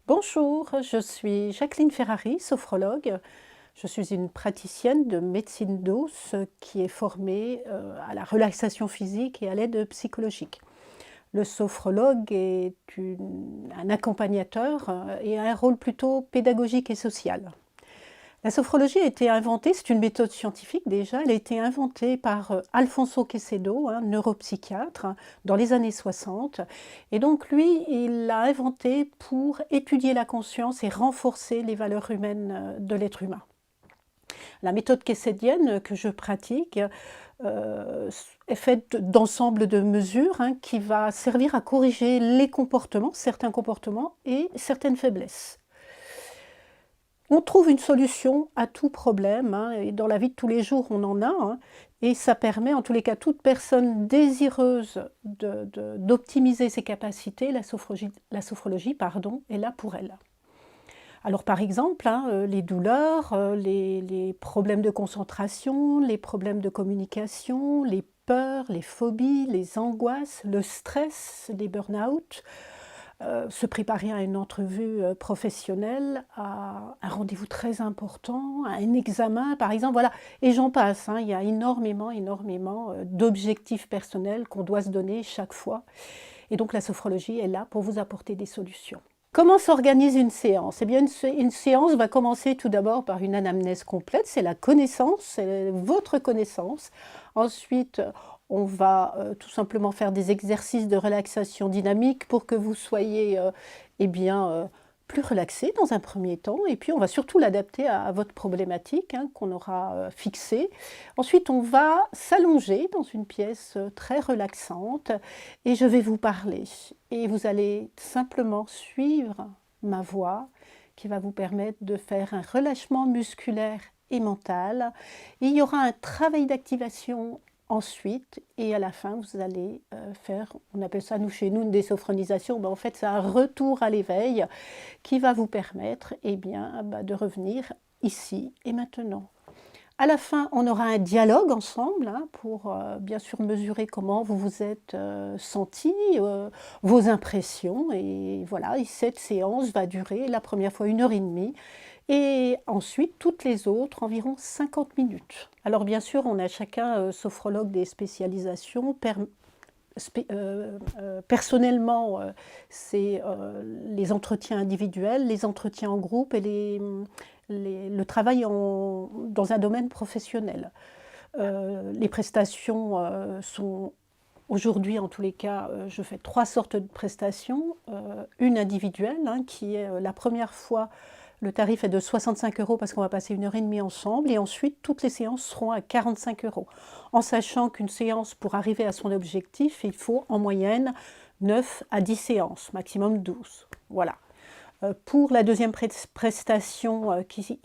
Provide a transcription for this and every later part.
Bonjour, je suis Jacqueline Ferrari, sophrologue. Je suis une praticienne de médecine douce qui est formée à la relaxation physique et à l'aide psychologique. Le sophrologue est un accompagnateur et a un rôle plutôt pédagogique et social. La sophrologie a été inventée, c'est une méthode scientifique déjà, elle a été inventée par Alfonso Quecedo, un neuropsychiatre, dans les années 60. Et donc lui, il l'a inventée pour étudier la conscience et renforcer les valeurs humaines de l'être humain. La méthode quécédienne que je pratique est faite d'ensemble de mesures qui va servir à corriger les comportements, certains comportements et certaines faiblesses. On trouve une solution à tout problème, et dans la vie de tous les jours, on en a, et ça permet, en tous les cas, toute personne désireuse d'optimiser ses capacités, la sophrologie, pardon, est là pour elle. Alors par exemple, les douleurs, les problèmes de concentration, les problèmes de communication, les peurs, les phobies, les angoisses, le stress, les burn-out, se préparer à une entrevue professionnelle, à un rendez-vous très important, à un examen par exemple, voilà. Et j'en passe, il y a énormément d'objectifs personnels qu'on doit se donner chaque fois. Et donc la sophrologie est là pour vous apporter des solutions. Comment s'organise une séance? Eh bien, une séance va commencer tout d'abord par une anamnèse complète, c'est la connaissance, c'est votre connaissance. Ensuite, on va tout simplement faire des exercices de relaxation dynamique pour que vous soyez plus relaxé dans un premier temps. Et puis, on va surtout l'adapter à votre problématique qu'on aura fixée. Ensuite, on va s'allonger dans une pièce très relaxante et je vais vous parler. Et vous allez simplement suivre ma voix qui va vous permettre de faire un relâchement musculaire et mental. Et il y aura un travail d'activation ensuite, et à la fin, vous allez faire, on appelle ça nous chez nous une désophronisation, en fait c'est un retour à l'éveil qui va vous permettre de revenir ici et maintenant. À la fin, on aura un dialogue ensemble pour bien sûr mesurer comment vous vous êtes senti, vos impressions, et voilà, et cette séance va durer la première fois 1h30, et ensuite toutes les autres environ 50 minutes. Alors bien sûr, on a chacun, sophrologue, des spécialisations. Personnellement, c'est les entretiens individuels, les entretiens en groupe et le travail dans un domaine professionnel. Les prestations sont aujourd'hui, en tous les cas, je fais 3 sortes de prestations. Une individuelle, qui est la première fois, le tarif est de 65 € parce qu'on va passer 1h30 ensemble, et ensuite toutes les séances seront à 45 €. En sachant qu'une séance, pour arriver à son objectif, il faut en moyenne 9 à 10 séances, maximum 12. Voilà. Pour la deuxième prestation qui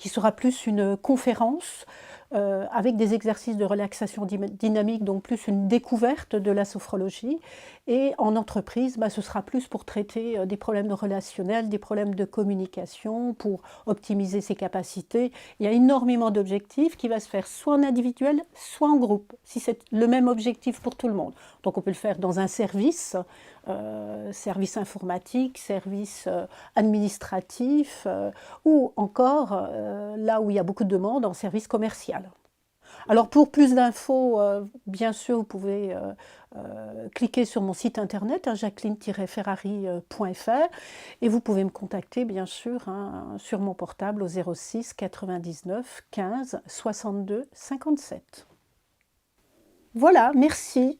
sera plus une conférence avec des exercices de relaxation dynamique, donc plus une découverte de la sophrologie. Et en entreprise, ce sera plus pour traiter des problèmes relationnels, des problèmes de communication, pour optimiser ses capacités. Il y a énormément d'objectifs qui va se faire soit en individuel, soit en groupe, si c'est le même objectif pour tout le monde. Donc on peut le faire dans un service, service informatique, service administratif, ou encore, là où il y a beaucoup de demandes, en service commercial. Alors pour plus d'infos, bien sûr, vous pouvez cliquer sur mon site internet, jacqueline-ferrari.fr, et vous pouvez me contacter, bien sûr, sur mon portable au 06 99 15 62 57. Voilà, merci.